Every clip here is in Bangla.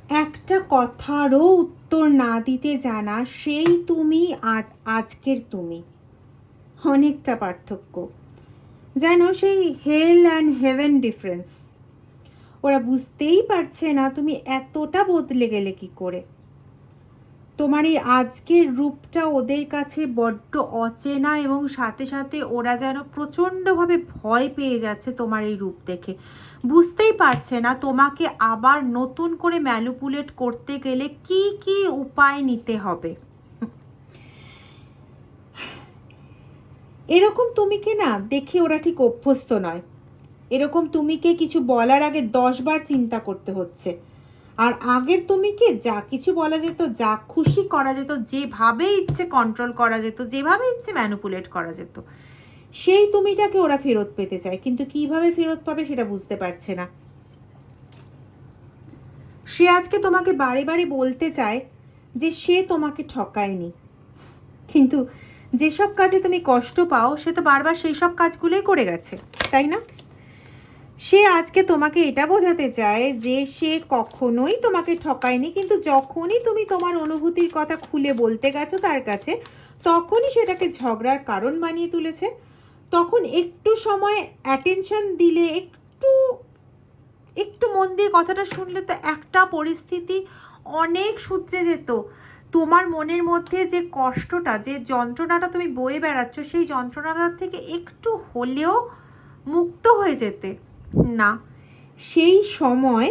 একটা কথারও উত্তর না দিতে জানা সেই তুমি, আজকের তুমি। অনেকটা পার্থক্য, যেন সেই হেল অ্যান্ড হেভেন ডিফারেন্স। ওরা বুঝতেই পারছে না তুমি এতটা বদলে গেলে কি করে। তোমার এই আজকের রূপটা ওদের কাছে বড্ড অচেনা, এবং সাথে সাথে ওরা যেন প্রচণ্ডভাবে ভয় পেয়ে যাচ্ছে তোমার এই রূপ দেখে। বুঝতেই পারছে না তোমাকে আবার নতুন করে ম্যানিপুলেট করতে গেলে কি কি উপায় নিতে হবে। এরকম তুমিকে না দেখে ওরা ঠিক অভ্যস্ত নয়। এরকম তুমিকে কিছু বলার আগে 10 বার চিন্তা করতে হচ্ছে। আর আগের তুমিকে যা কিছু বলা যেত, যা খুশি করা যেত, যেভাবে ইচ্ছে কন্ট্রোল করা যেত, যেভাবে ইচ্ছে ম্যানিপুলেট করা যেত, সেই তুমিটাকে ওরা ফেরত পেতে চায়, কিন্তু কিভাবে ফেরত পাবে সেটা বুঝতে পারছে না। সে আজকে তোমাকে বারে বারে বলতে চায় যে সে তোমাকে ঠকায়নি, কিন্তু যেসব কাজে তুমি কষ্ট পাও সে তো বারবার সেই সব কাজগুলোই করে গেছে, তাই না? সে আজকে তোমাকে এটা বোঝাতে চায় যে সে কখনোই তোমাকে ঠকায়নি, কিন্তু যখনই তুমি তোমার অনুভূতির কথা খুলে বলতে গেছো তার কাছে, তখনই সেটাকে ঝগড়ার কারণ বানিয়ে তুলেছে। তখন একটু সময় অ্যাটেনশন দিলে, একটু একটু মন দিয়ে কথাটা শুনলে তো একটা পরিস্থিতি অনেক শুধরে যেত। তোমার মনের মধ্যে যে কষ্টটা, যে যন্ত্রণাটা তুমি বয়ে বেড়াচ্ছ, সেই যন্ত্রণাটা থেকে একটু হলেও মুক্ত হয়ে যেতে। না, সেই সময়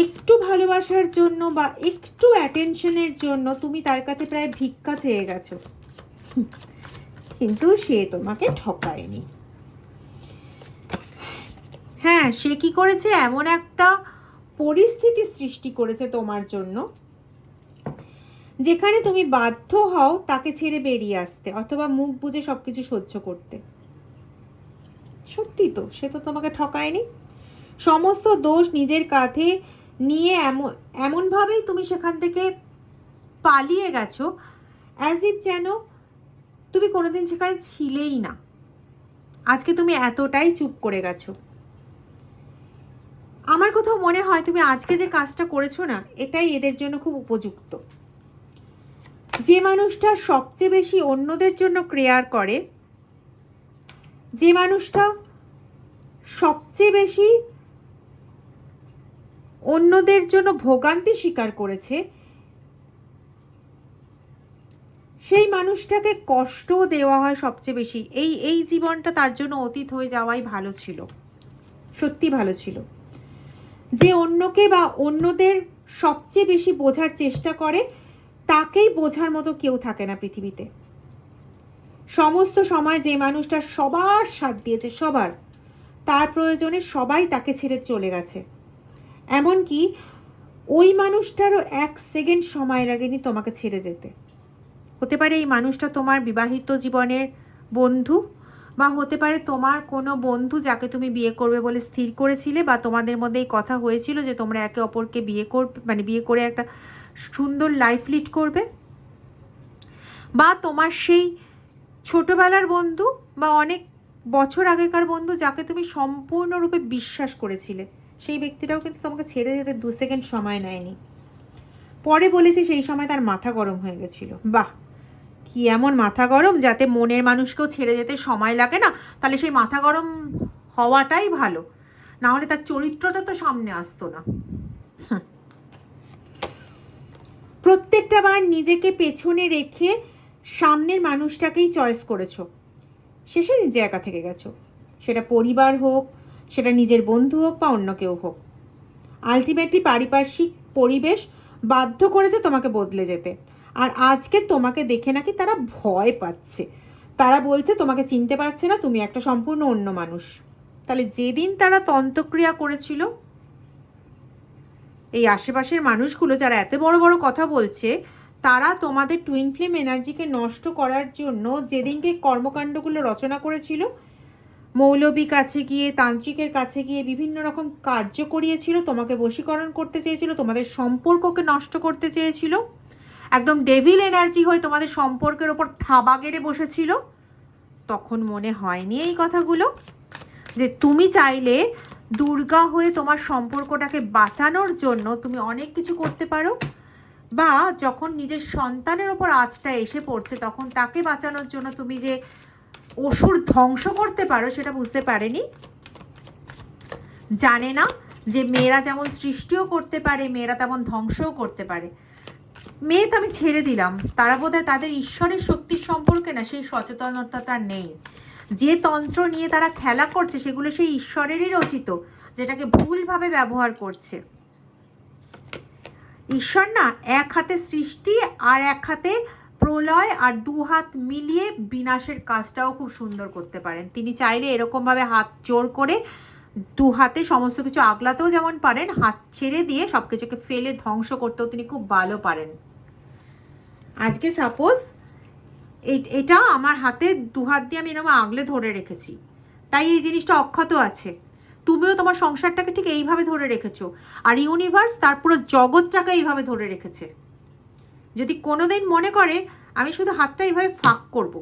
একটু ভালোবাসার জন্য বা একটু অ্যাটেনশনের জন্য তুমি তার কাছে প্রায় ভিক্ষা চেয়ে গেছো, কিন্তু সে তোমাকে ঠকায়নি। হ্যাঁ, সে কি করেছে, এমন একটা পরিস্থিতি সৃষ্টি করেছে তোমার জন্য যেখানে তুমি বাধ্য হও তাকে ছেড়ে বেরিয়ে আসতে, অথবা মুখ বুজে সবকিছু সহ্য করতে। সত্যি তো, সে তো তোমাকে ঠকায়নি। সমস্ত দোষ নিজের কাঁধে নিয়ে এমনভাবেই তুমি সেখান থেকে পালিয়ে গেছো, অ্যাজ ইফ যেন তুমি কোনোদিন সেখানে ছিলেই না। আজকে তুমি এতটাই চুপ করে গেছো। আমার কোথাও মনে হয় তুমি আজকে যে কাজটা করেছো না, এটাই এদের জন্য খুব উপযুক্ত। যে মানুষটা সবচেয়ে বেশি অন্যদের জন্য কেয়ার করে, যে মানুষটা সবচেয়ে বেশি অন্যদের জন্য ভোগান্তি স্বীকার করেছে, সেই মানুষটাকে কষ্ট দেওয়া হয় সবচেয়ে বেশি। এই জীবনটা তার জন্য অতীত হয়ে যাওয়াই ভালো ছিল, সত্যি ভালো ছিল। যে অন্যকে বা অন্যদের সবচেয়ে বেশি বোঝার চেষ্টা করে, তাকেই বোঝার মতো কেউ থাকে না পৃথিবীতে। সমস্ত সময় যে মানুষটা সবার সাথ দিয়েছে, সবার, তার প্রয়োজনে সবাই তাকে ছেড়ে চলে গেছে। এমনকি ওই মানুষটারও 1 সেকেন্ড সময় লাগেনি তোমাকে ছেড়ে যেতে। হতে পারে এই মানুষটা তোমার বিবাহিত জীবনের বন্ধু, বা হতে পারে তোমার কোনো বন্ধু যাকে তুমি বিয়ে করবে বলে স্থির করেছিলে, বা তোমাদের মধ্যে এই কথা হয়েছিল যে তোমরা একে অপরকে বিয়ে করবে, মানে বিয়ে করে একটা সুন্দর লাইফ লিড করবে, বা তোমার সেই ছোটবেলার বন্ধু বা অনেক বছর আগেকার বন্ধু যাকে তুমি সম্পূর্ণরূপে বিশ্বাস করেছিলে, সেই ব্যক্তিটাও কিন্তু তোমাকে ছেড়ে যেতে 2 সেকেন্ড সময় নেয়নি। পরে বলেছে সেই সময় তার মাথা গরম হয়ে গেছিল। বাহ, কি এমন মাথা গরম যাতে মনের মানুষকেও ছেড়ে যেতে সময় লাগে না? তাহলে সেই মাথা গরম হওয়াটাই ভালো, না হলে তার চরিত্রটা তো সামনে আসতো না। প্রত্যেকটা বার নিজেকে পেছনে রেখে সামনের মানুষটাকেই চয়েস করেছো, শেষে নিজে একা থেকে গেছো। সেটা পরিবার হোক, সেটা নিজের বন্ধু হোক, বা অন্য কেউ হোক। আলটিমেটলি পারিপার্শ্বিক পরিবেশ বাধ্য করেছে তোমাকে বদলে যেতে। আর আজকে তোমাকে দেখে নাকি তারা ভয় পাচ্ছে। তারা বলছে তোমাকে চিনতে পারছে না, তুমি একটা সম্পূর্ণ অন্য মানুষ। তাহলে যেদিন তারা তন্ত্রক্রিয়া করেছিল, এই আশেপাশের মানুষগুলো যারা এত বড় বড় কথা বলছে, তারা তোমাদের টুইন ফ্লেম এনার্জিকে নষ্ট করার জন্য যেদিনকে কর্মকাণ্ডগুলো রচনা করেছিল, মৌলবী কাছে গিয়ে, তান্ত্রিকের কাছে গিয়ে বিভিন্ন রকম কার্য করিয়েছিল, তোমাকে বশীকরণ করতে চেয়েছিল, তোমাদের সম্পর্ককে নষ্ট করতে চেয়েছিল, একদম ডেভিল এনার্জি হয়ে তোমাদের সম্পর্কের ওপর থাবা গেড়ে বসেছিল, তখন মনে হয়নি এই কথাগুলো? যে তুমি চাইলে দুর্গা হয়ে তোমার সম্পর্কটাকে বাঁচানোর জন্য তুমি অনেক কিছু করতে পারো, বা যখন নিজের সন্তানের ওপর আঁচটা এসে পড়ছে তখন তাকে বাঁচানোর জন্য তুমি যে অসুর ধ্বংস করতে পারো সেটা বুঝতে পারেনি, জানে না যে মেয়েরা যেমন সৃষ্টিও করতে পারে, মেয়েরা তেমন ধ্বংসও করতে পারে। মেয়ে তো আমি ছেড়ে দিলাম, তারা বোধহয় তাদের ঈশ্বরের শক্তির সম্পর্কে না সেই সচেতনতাটা নেই। যে তন্ত্র নিয়ে তারা খেলা করছে সেগুলো সেই ঈশ্বরেরই রচিত, যেটাকে ভুলভাবে ব্যবহার করছে। ঈশ্বর না এক হাতে সৃষ্টি আর এক হাতে প্রলয়, আর দু হাত মিলিয়ে বিনাশের কাজটাও খুব সুন্দর করতে পারেন। তিনি চাইলে এরকমভাবে হাত জোর করে দু হাতে সমস্ত কিছু আগলাতেও যেমন পারেন, হাত ছেড়ে দিয়ে সব কিছুকে ফেলে ধ্বংস করতেও তিনি খুব ভালো পারেন। আজকে সাপোজ এটা আমার হাতে দু হাত দিয়ে আমি এরকম আগলে ধরে রেখেছি, তাই এই জিনিসটা অক্ষত আছে। তুমিও তোমার সংসারটাকে ঠিক এইভাবে ধরে রেখেছো, আর ইউনিভার্স তার পুরো জগৎটাকে এইভাবে ধরে রেখেছে। যদি কোনোদিন মনে করে আমি শুধু হাতটা এইভাবে ফাঁক করব,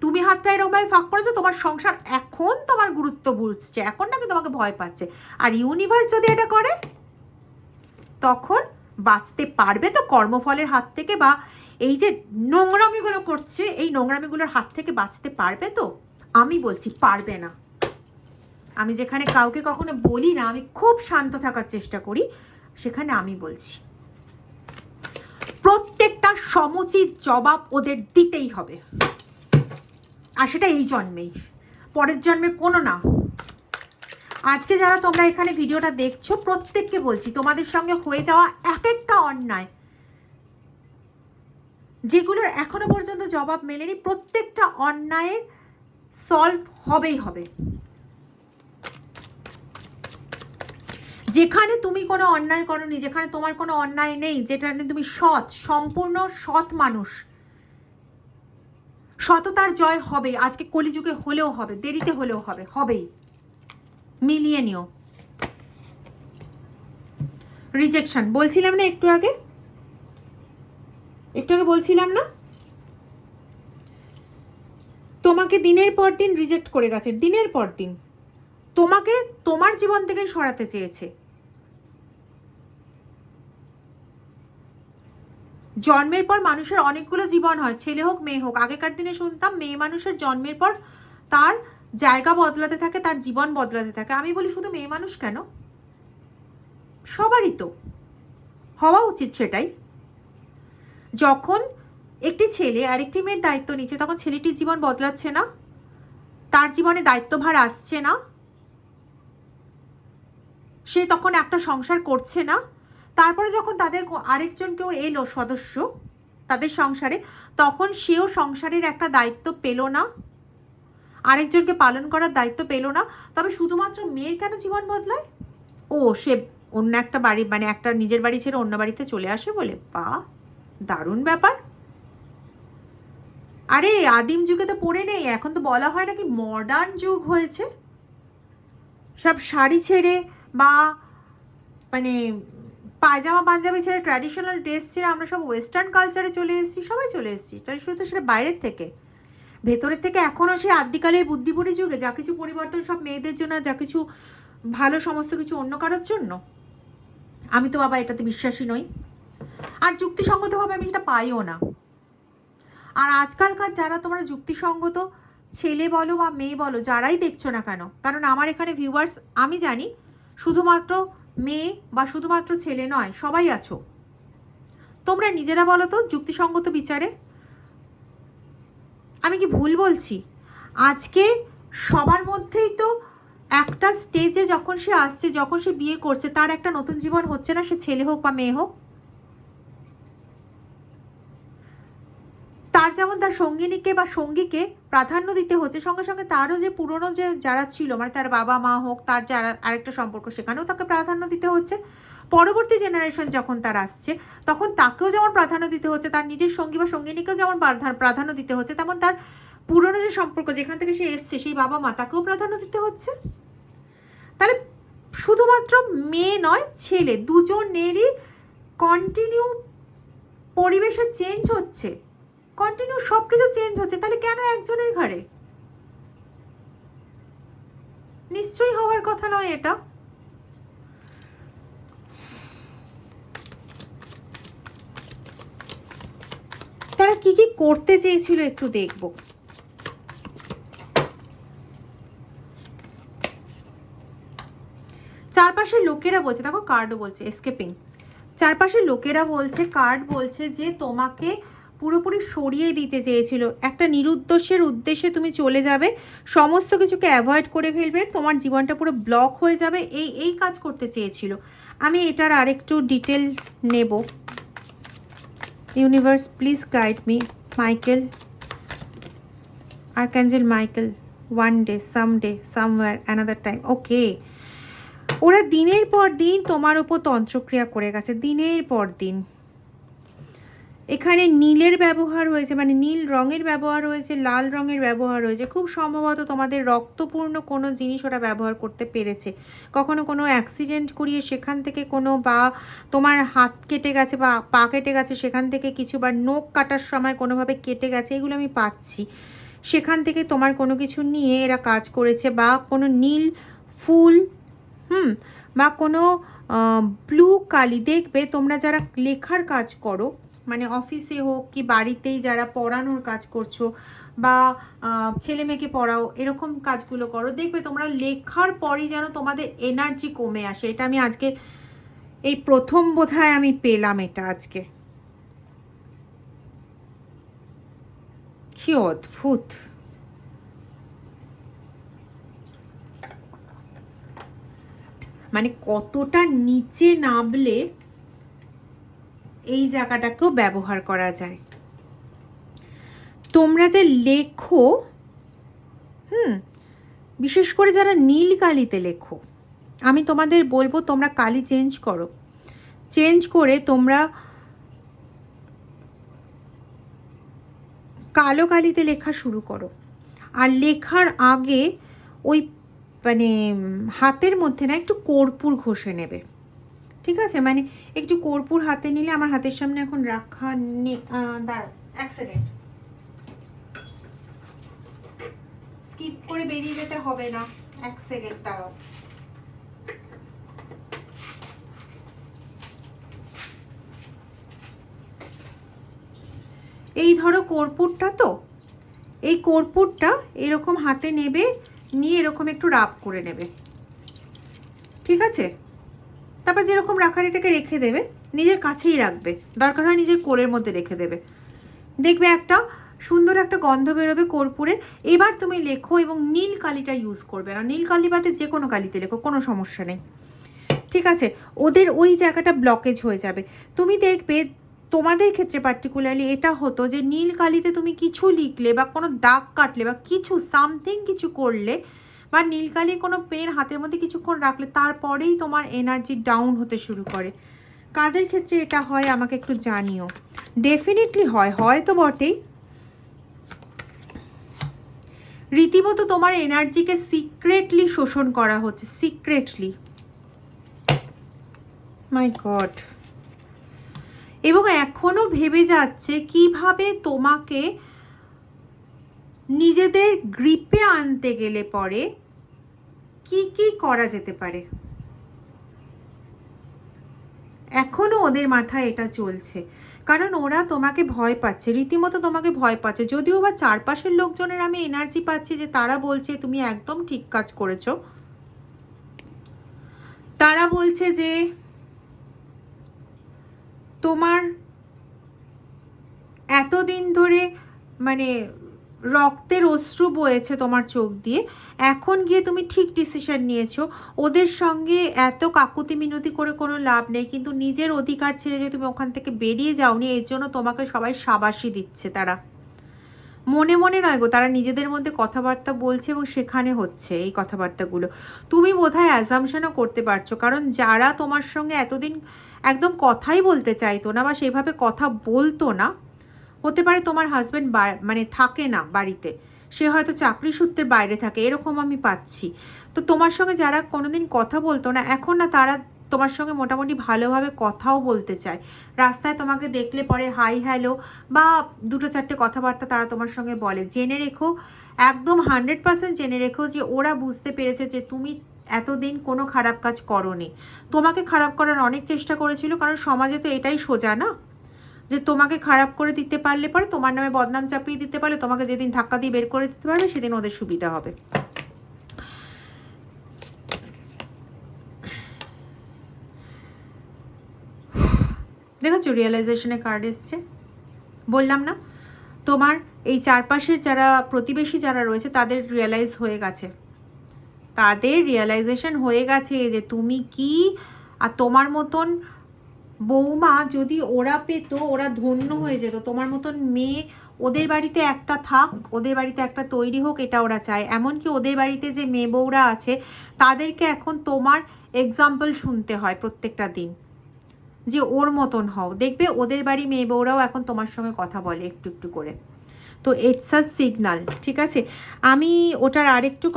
তুমি হাতটা এরকমভাবে ফাঁক করেছো, তোমার সংসার এখন তোমার গুরুত্ব বুঝছে, এখন নাকি তোমাকে ভয় পাচ্ছে। আর ইউনিভার্স যদি এটা করে তখন বাঁচতে পারবে তো কর্মফলের হাত থেকে, বা এই যে নোংরামিগুলো করছে এই নোংরামিগুলোর হাত থেকে বাঁচতে পারবে তো? আমি বলছি পারবে না। আমি যেখানে কাউকে কখনো বলি না, আমি খুব শান্ত থাকার চেষ্টা করি, সেখানে আমি বলছি প্রত্যেকটা সমুচিত জবাব ওদের দিতেই হবে, আর সেটা এই জন্মেই, পরের জন্মে কোনো না। আজকে যারা তোমরা এখানে ভিডিওটা দেখছো প্রত্যেককে বলছি, তোমাদের সঙ্গে হয়ে যাওয়া এক একটা অন্যায় যেগুলোর এখনো পর্যন্ত জবাব মেলেনি, প্রত্যেকটা অন্যায়ের সলভ হবেই হবে। যেখানে তুমি কোনো অন্যায় করোনি, যেখানে তোমার কোনো অন্যায় নেই, যেখানে তুমি সৎ, সম্পূর্ণ সৎ মানুষ, সততার জয় হবে। আজকে কলিযুগে হলেও হবে, দেরিতে হলেও হবে, হবেই। মিলিয়ে নিও। রিজেকশন বলছিলাম না একটু আগে বলছিলাম না, তোমাকে দিনের পর দিন রিজেক্ট করে গেছে, দিনের পর দিন তোমাকে তোমার জীবন থেকে সরাতে চেয়েছে। জন্মের পর মানুষের অনেকগুলো জীবন হয়, ছেলে হোক মেয়ে হোক। আগেকার দিনে শুনতাম মেয়ে মানুষের জন্মের পর তার জায়গা বদলাতে থাকে, তার জীবন বদলাতে থাকে। আমি বলি শুধু মেয়ে মানুষ কেন, সবারই তো হওয়া উচিত সেটাই। যখন একটি ছেলে আর একটি মেয়ের দায়িত্ব নিচ্ছে তখন ছেলেটির জীবন বদলাচ্ছে না, তার জীবনে দায়িত্বভার আসছে না, সে তখন একটা সংসার করছে না। তারপরে যখন তাদের আরেকজন কেউ এলো সদস্য তাদের সংসারে, তখন সেও সংসারের একটা দায়িত্ব পেল না, আরেকজনকে পালন করার দায়িত্ব পেল না। তবে শুধুমাত্র মেয়ের কেন জীবন বদলায়? ও সে অন্য একটা বাড়ি, মানে একটা নিজের বাড়ি ছেড়ে অন্য বাড়িতে চলে আসে বলে। বা দারুণ ব্যাপার। আরে আদিম যুগে তো পড়ে নেই, এখন তো বলা হয় নাকি মডার্ন যুগ হয়েছে, সব শাড়ি ছেড়ে বা মানে পায়জামা পাঞ্জাবি ছেড়ে, ট্র্যাডিশনাল ড্রেস ছেড়ে আমরা সব ওয়েস্টার্ন কালচারে চলে এসেছি, সবাই চলে এসেছি। শুধু সেটা বাইরের থেকে, ভেতরের থেকে এখনও সেই আদিকালের বুদ্ধিপুরি যুগে যা কিছু পরিবর্তন সব মেয়েদের জন্য, যা কিছু ভালো সমস্ত কিছু অন্য কারোর জন্য। আমি তো বাবা এটাতে বিশ্বাসী নই, আর যুক্তিসঙ্গতভাবে আমি সেটা পাইও না। আর আজকালকার যারা তোমরা যুক্তিসঙ্গত ছেলে বলো বা মেয়ে বলো, যারাই দেখছো না কেন, কারণ আমার এখানে ভিউয়ার্স আমি জানি শুধুমাত্র মেয়ে বা শুধুমাত্র ছেলে নয়, সবাই আছো। তোমরা নিজেরা বলো তো যুক্তিসঙ্গত বিচারে আমি কি ভুল বলছি? আজকে সবার মধ্যেই তো একটা স্টেজে যখন সে আসছে, যখন সে বিয়ে করছে, তার একটা নতুন জীবন হচ্ছে না, সে ছেলে হোক বা মেয়ে হোক। তার যেমন তার সঙ্গিনীকে বা সঙ্গীকে প্রাধান্য দিতে হচ্ছে, সঙ্গে সঙ্গে তারও যে পুরনো যে যারা ছিল, মানে তার বাবা মা হোক, তার যারা আরেকটা সম্পর্ক, সেখানেও তাকে প্রাধান্য দিতে হচ্ছে। পরবর্তী জেনারেশন যখন তার আসছে তখন তাকেও যেমন প্রাধান্য দিতে হচ্ছে, তার নিজের সঙ্গী বা সঙ্গিনীকেও যেমন প্রাধান্য দিতে হচ্ছে, তেমন তার পুরনো যে সম্পর্ক যেখান থেকে সে এসছে সেই বাবা মা তাকেও প্রাধান্য দিতে হচ্ছে। তাহলে শুধুমাত্র মেয়ে নয়, ছেলে দুজনেরই কন্টিনিউ পরিবেশে চেঞ্জ হচ্ছে, কন্টিনিউ সব কিছু চেঞ্জ হচ্ছে। তাহলে কেন একজনের ঘরে? নিশ্চয়ই হওয়ার কথা নয় এটা। তারা কি কি করতে চেয়েছিল একটু দেখব। চারপাশের লোকেরা বলছে, দেখো কার্ডও বলছে এসকেপিং, চারপাশের লোকেরা বলছে, কার্ড বলছে যে তোমাকে পুরোপুরি সরিয়ে দিতে চেয়েছিল, একটা নিরুদ্দেশ্যের উদ্দেশ্যে তুমি চলে যাবে, সমস্ত কিছুকে অ্যাভয়েড করে ফেলবে, তোমার জীবনটা পুরো ব্লক হয়ে যাবে, এই কাজ করতে চেয়েছিল। আমি এটার আরেকটু ডিটেল নেব। Universe please guide me, Michael, archangel Michael, one day, someday, somewhere, another time. Okay, ওরা দিনের পর দিন তোমার উপর তন্ত্রক্রিয়া করে গেছে, দিনের পর দিন। এখানে নীলের ব্যবহার হয়েছে, মানে নীল রঙের ব্যবহার হয়েছে, লাল রঙের ব্যবহার হয়েছে, খুব সম্ভবত তোমাদের রক্তপূর্ণ কোনো জিনিস ওরা ব্যবহার করতে পেরেছে। কখনো কোনো অ্যাক্সিডেন্ট করিয়ে সেখান থেকে কোনো, বা তোমার হাত কেটে গেছে বা পা কেটে গেছে সেখান থেকে কিছু, বা নখ কাটার সময় কোনোভাবে কেটে গেছে, এগুলো আমি পাচ্ছি। সেখান থেকে তোমার কোনো কিছু নিয়ে এরা কাজ করেছে, বা কোনো নীল ফুল, বা কোনো ব্লু কালি। দেখবে তোমরা যারা লেখার কাজ করো, মানে অফিসে হোক কি বাড়িতেই যারা পড়ানোর কাজ করছো, বা ছেলে মেয়েকে পড়াও, এরকম কাজগুলো করো, দেখবে তোমরা লেখার পরই যেন তোমাদের এনার্জি কমে আসে। এটা আমি আজকে এই প্রথম বোধহয় আমি পেলাম এটা আজকে। কি অদ্ভুত। মানে কতটা নিচে নামলে এই জায়গাটাকেও ব্যবহার করা যায়। তোমরা যে লেখো, বিশেষ করে যারা নীল কালিতে লেখো, আমি তোমাদের বলবো তোমরা কালি চেঞ্জ করো, চেঞ্জ করে তোমরা কালো কালিতে লেখা শুরু করো। আর লেখার আগে ওই মানে হাতের মধ্যে না একটু কর্পূর ঘষে নেবে, ঠিক আছে? মানে একটু কর্পূর হাতে নিলে, আমার হাতের সামনে এখন রাখা দাঁড়াও এক সেকেন্ড, স্কিপ করে বেরিয়ে যেতে হবে না, এক সেকেন্ড দাঁড়াও। এই ধরো কর্পূরটা, তো এই কর্পূরটা এরকম হাতে নেবে, নিয়ে এরকম একটু রাব করে নেবে, ঠিক আছে? তারপর যেরকম রাখার এটাকে রেখে দেবে, নিজের কাছেই রাখবে, দরকার হয় নিজের কোলের মধ্যে রেখে দেবে। দেখবে একটা সুন্দর একটা গন্ধ বেরোবে কর্পূরের। এবার তুমি লেখো এবং নীল কালিটা ইউজ করবে না, নীল কালি বাদে যে কোনো কালিতে লেখো, কোনো সমস্যা নেই, ঠিক আছে? ওদের ওই জায়গাটা ব্লকেজ হয়ে যাবে। তুমি দেখবে তোমাদের ক্ষেত্রে পার্টিকুলারলি এটা হতো যে নীল কালিতে তুমি কিছু লিখলে বা কোনো দাগ কাটলে বা কিছু সামথিং কিছু করলে, বা নীল কালি কোনো পেন হাতের মধ্যে কিছুক্ষণ রাখলে, তারপরেই তোমার এনার্জি ডাউন হতে শুরু করে। কাদের ক্ষেত্রে এটা হয় আমাকে একটু জানিও। ডেফিনেটলি হয়, হয় তো বটেই। রীতিমতো তোমার এনার্জিকে সিক্রেটলি শোষণ করা হচ্ছে, সিক্রেটলি। মাই গড। এবং এখনো ভেবে যাচ্ছে কিভাবে তোমাকে নিজেদের গ্রিপে আনতে গেলে পরে কি কি করা যেতে পারে। এখনো ওদের মাথায় এটা চলছে, কারণ ওরা তোমাকে ভয় পাচ্ছে, রীতিমতো তোমাকে ভয় পাচ্ছে। যদিও বা চারপাশের লোকজনের আমি এনার্জি পাচ্ছি যে তারা বলছে তুমি একদম ঠিক কাজ করেছো, তারা বলছে যে তোমার এতদিন ধরে মানে রক্তের অশ্রু বয়েছে তোমার চোখ দিয়ে, এখন গিয়ে তুমি ঠিক ডিসিশন নিয়েছো। ওদের সঙ্গে এত কাকুতি মিনতি করে কোনো লাভ নেই, কিন্তু নিজের অধিকার ছেড়ে যে তুমি ওখান থেকে বেরিয়ে যাওনি, এর জন্য তোমাকে সবাই শাবাশি দিচ্ছে। তারা মনে মনে নয় গো, তারা নিজেদের মধ্যে কথাবার্তা বলছে এবং সেখানে হচ্ছে এই কথাবার্তাগুলো। তুমি বোধহয় অ্যাজামশনও করতে পারছো, কারণ যারা তোমার সঙ্গে এতদিন একদম কথাই বলতে চাইতো না বা সেভাবে কথা বলতো না, হতে পারে তোমার হাজব্যান্ড মানে থাকে না বাড়িতে, সে হয়তো চাকরি সূত্রে বাইরে থাকে, এরকম আমি পাচ্ছি। তো তোমার সঙ্গে যারা কোনোদিন কথা বলতো না, এখন না তারা তোমার সঙ্গে মোটামুটি ভালোভাবে কথাও বলতে চায়। রাস্তায় তোমাকে দেখলে পরে হাই হ্যালো বা দুটো চারটে কথাবার্তা তারা তোমার সঙ্গে বলে। জেনে রেখো একদম 100% জেনে রেখো যে ওরা বুঝতে পেরেছে যে তুমি এতদিন কোনো খারাপ কাজ করোনি। তোমাকে খারাপ করার অনেক চেষ্টা করেছিল, কারণ সমাজে তো এটাই সোজা না, যে তোমাকে খারাপ করে দিতে পারলে পরে তোমার নামে বদনাম চাপিয়ে দিতে পারলে, তোমাকে যেদিন ধাক্কা দিয়ে বের করে দিতে পারবে সেদিন ওদের সুবিধা হবে। দেখেছো রিয়েলাইজেশনের কার্ড এসছে, বললাম না তোমার এই চারপাশের যারা প্রতিবেশী যারা রয়েছে তাদের রিয়েলাইজ হয়ে গেছে, তাদের রিয়েলাইজেশন হয়ে গেছে যে তুমি কি। আর তোমার মতন বৌমা যদি ওরা পেতো, ওরা ধন্য হয়ে যেত। তোমার মতন মেয়ে ওদের বাড়িতে একটা থাক, ওদের বাড়িতে একটা তৈরি হোক, এটা ওরা চায়। এমনকি ওদের বাড়িতে যে মেয়ে বউরা আছে তাদেরকে এখন তোমার এক্সাম্পল শুনতে হয় প্রত্যেকটা দিন, যে ওর মতন হও। দেখবে ওদের বাড়ি মেয়ে বউরাও এখন তোমার সঙ্গে কথা বলে একটু একটু করে। তো ইটস আ সিগনাল, ঠিক আছে। আমি ওটার আরেকটু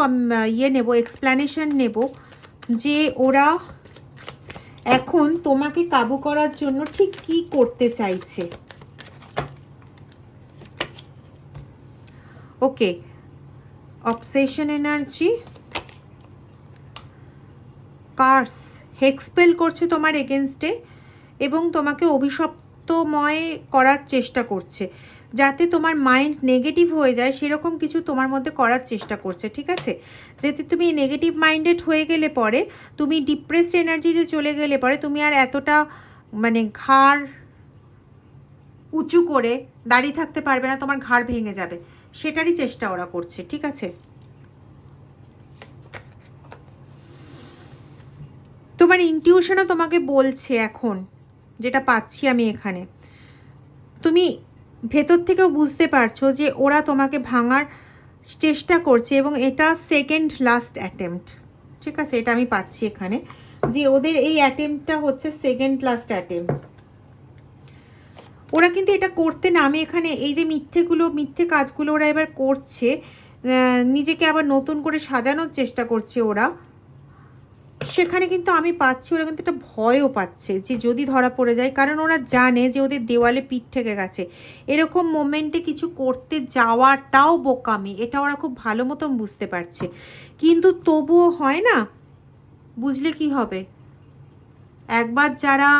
নেব, এক্সপ্লেনেশন নেব, যে ওরা এখন তোমাকে কাবু করার জন্য ঠিক কি করতে চাইছে। ওকে, অবসেশন এনার্জি, কার্স, হেক্সপেল করছে তোমার এগেনস্টে, এবং তোমাকে অভিশপ্তময় করার চেষ্টা করছে, যাতে তোমার মাইন্ড নেগেটিভ হয়ে যায় সেরকম কিছু তোমার মধ্যে করার চেষ্টা করছে, ঠিক আছে। যাতে তুমি নেগেটিভ মাইন্ডেড হয়ে গেলে পরে, তুমি ডিপ্রেসড এনার্জিতে চলে গেলে পরে তুমি আর এতটা মানে ঘাড় উঁচু করে দাঁড়িয়ে থাকতে পারবে না, তোমার ঘাড় ভেঙে যাবে, সেটারই চেষ্টা ওরা করছে, ঠিক আছে। তোমার ইনটিউশনও তোমাকে বলছে এখন, যেটা পাচ্ছি আমি এখানে, তুমি ভেতর থেকেও বুঝতে পারছো যে ওরা তোমাকে ভাঙার চেষ্টা করছে, এবং এটা সেকেন্ড লাস্ট অ্যাটেম্পট, ঠিক আছে। এটা আমি পাচ্ছি এখানে, যে ওদের এই অ্যাটেম্পটটা হচ্ছে সেকেন্ড লাস্ট অ্যাটেম্পট। ওরা কিন্তু এটা করতে না, আমি এখানে এই যে মিথ্যে কাজগুলো ওরা এবার করছে, নিজেকে আবার নতুন করে সাজানোর চেষ্টা করছে ওরা, সেখানে কিন্তু আমি পাচ্ছি ওরা কিন্তু একটা ভয়ও পাচ্ছে যে যদি ধরা পড়ে যায়, কারণ ওরা জানে যে ওদের দেওয়ালে পিঠ ঠেকে গেছে। এরকম মোমেন্টে কিছু করতে যাওয়াটাও বোকামি, এটা ওরা খুব ভালো মতন বুঝতে পারছে। কিন্তু তবুও হয় না, বুঝলে কি হবে, একবার যারা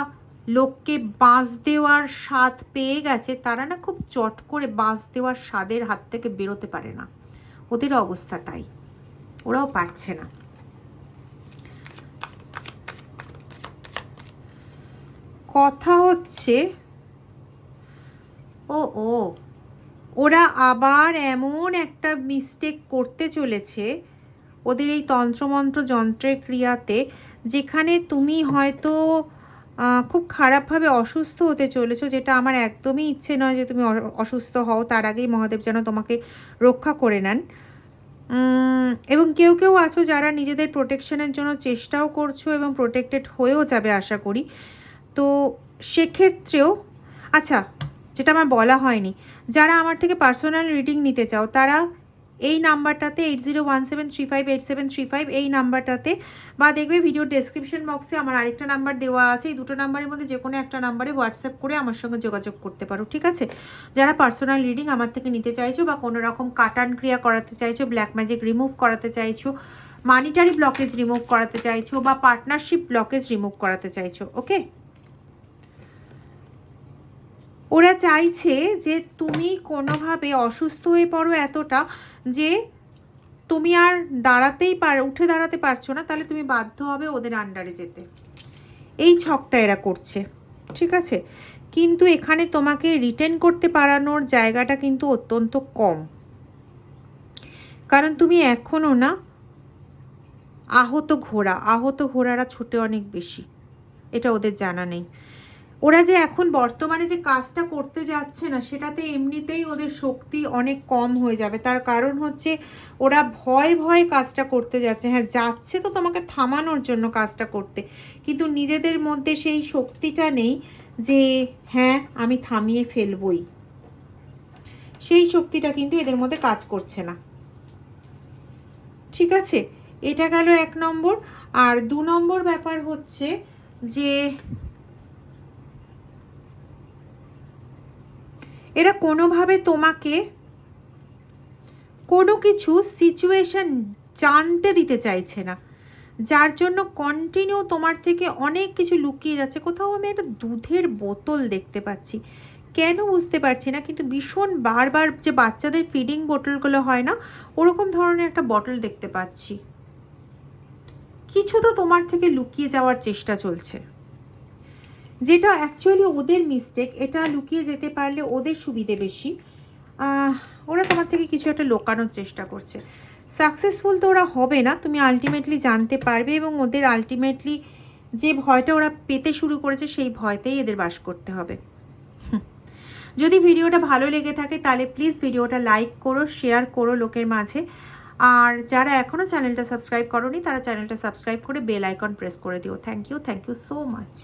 লোককে বাঁশ দেওয়ার স্বাদ পেয়ে গেছে তারা না খুব চট করে বাঁশ দেওয়ার স্বাদের হাত থেকে বেরোতে পারে না। ওদের অবস্থা তাই, ওরাও পারছে না। কথা হচ্ছে ওরা আবার এমন একটা মিস্টেক করতে চলেছে ওদের এই তন্ত্রমন্ত্র যন্ত্রের ক্রিয়াতে, যেখানে তুমি হয়তো খুব খারাপভাবে অসুস্থ হতে চলেছো, যেটা আমার একদমই ইচ্ছে নয় যে তুমি অসুস্থ হও, তার আগেই মহাদেব যেন তোমাকে রক্ষা করে নেন। এবং কেউ কেউ আছো যারা নিজেদের প্রোটেকশনের জন্য চেষ্টাও করছো এবং প্রোটেক্টেড হয়েও যাবে আশা করি। তো সেক্ষেত্রেও আচ্ছা, যেটা আমার বলা হয়নি, যারা আমার থেকে পার্সোনাল রিডিং নিতে চাও তারা এই নাম্বারটাতে 8017358735 এই নাম্বারটাতে, বা দেখবে ভিডিও ডেসক্রিপশন বক্সে আমার আরেকটা নাম্বার দেওয়া আছে, এই দুটো নাম্বারের মধ্যে যে কোনো একটা নাম্বারে হোয়াটসঅ্যাপ করে আমার সঙ্গে যোগাযোগ করতে পারো, ঠিক আছে। যারা পার্সোনাল রিডিং আমার থেকে নিতে চাইছো, বা কোনো রকম কাটান ক্রিয়া করাতে চাইছো, ব্ল্যাক ম্যাজিক রিমুভ করাতে চাইছো, মানিটারি ব্লকেজ রিমুভ করাতে চাইছো, বা পার্টনারশিপ ব্লকেজ রিমুভ করাতে চাইছো, ওকে। ওরা চাইছে যে তুমি কোনোভাবে অসুস্থ হয়ে পড়ো এতটা যে তুমি আর উঠে দাঁড়াতে পারছো না, তাহলে তুমি বাধ্য হবে ওদের আন্ডারে যেতে। এই ছকটা এরা করছে, ঠিক আছে। কিন্তু এখানে তোমাকে রিটেন করতে পারানোর জায়গাটা কিন্তু অত্যন্ত কম, কারণ তুমি এখনও না আহত ঘোড়ারা ছোটে অনেক বেশি, এটা ওদের জানা নেই। ওরা যে এখন বর্তমানে যে কাজটা করতে যাচ্ছে না, সেটাতে এমনিতেই ওদের শক্তি অনেক কম হয়ে যাবে। তার কারণ হচ্ছে ওরা ভয়ে কাজটা করতে যাচ্ছে। হ্যাঁ, যাচ্ছে তো তোমাকে থামানোর জন্য কাজটা করতে, কিন্তু নিজেদের মধ্যে সেই শক্তিটা নেই যে হ্যাঁ আমি থামিয়ে ফেলবই, সেই শক্তিটা কিন্তু এদের মধ্যে কাজ করছে না, ঠিক আছে। এটা গেল 1 নম্বর। আর 2 নম্বর ব্যাপার হচ্ছে যে এরা কোনোভাবে তোমাকে কোনো কিছু সিচুয়েশন জানতে দিতে চাইছে না, যার জন্য কন্টিনিউ তোমার থেকে অনেক কিছু লুকিয়ে যাচ্ছে। কোথাও আমি একটা দুধের বোতল দেখতে পাচ্ছি, কেন বুঝতে পারছি না, কিন্তু ভীষণ বারবার যে বাচ্চাদের ফিডিং বোতলগুলো হয় না, ওরকম ধরনের একটা বটল দেখতে পাচ্ছি। কিছু তো তোমার থেকে লুকিয়ে যাওয়ার চেষ্টা চলছে, যেটা অ্যাকচুয়ালি ওদের মিস্টেক। এটা লুকিয়ে যেতে পারলে ওদের সুবিধে বেশি। ওরা তোমার থেকে কিছু একটা লুকানোর চেষ্টা করছে। সাকসেসফুল তো ওরা হবে না, তুমি আলটিমেটলি জানতে পারবে, এবং ওদের আলটিমেটলি যে ভয়টা ওরা পেতে শুরু করেছে সেই ভয়তেই এদের বাস করতে হবে। যদি ভিডিওটা ভালো লেগে থাকে তাহলে প্লিজ ভিডিওটা লাইক করো, শেয়ার করো লোকের মাঝে। আর যারা এখনও চ্যানেলটা সাবস্ক্রাইব করোনি তারা চ্যানেলটা সাবস্ক্রাইব করে বেল আইকন প্রেস করে দিও। Thank you so much.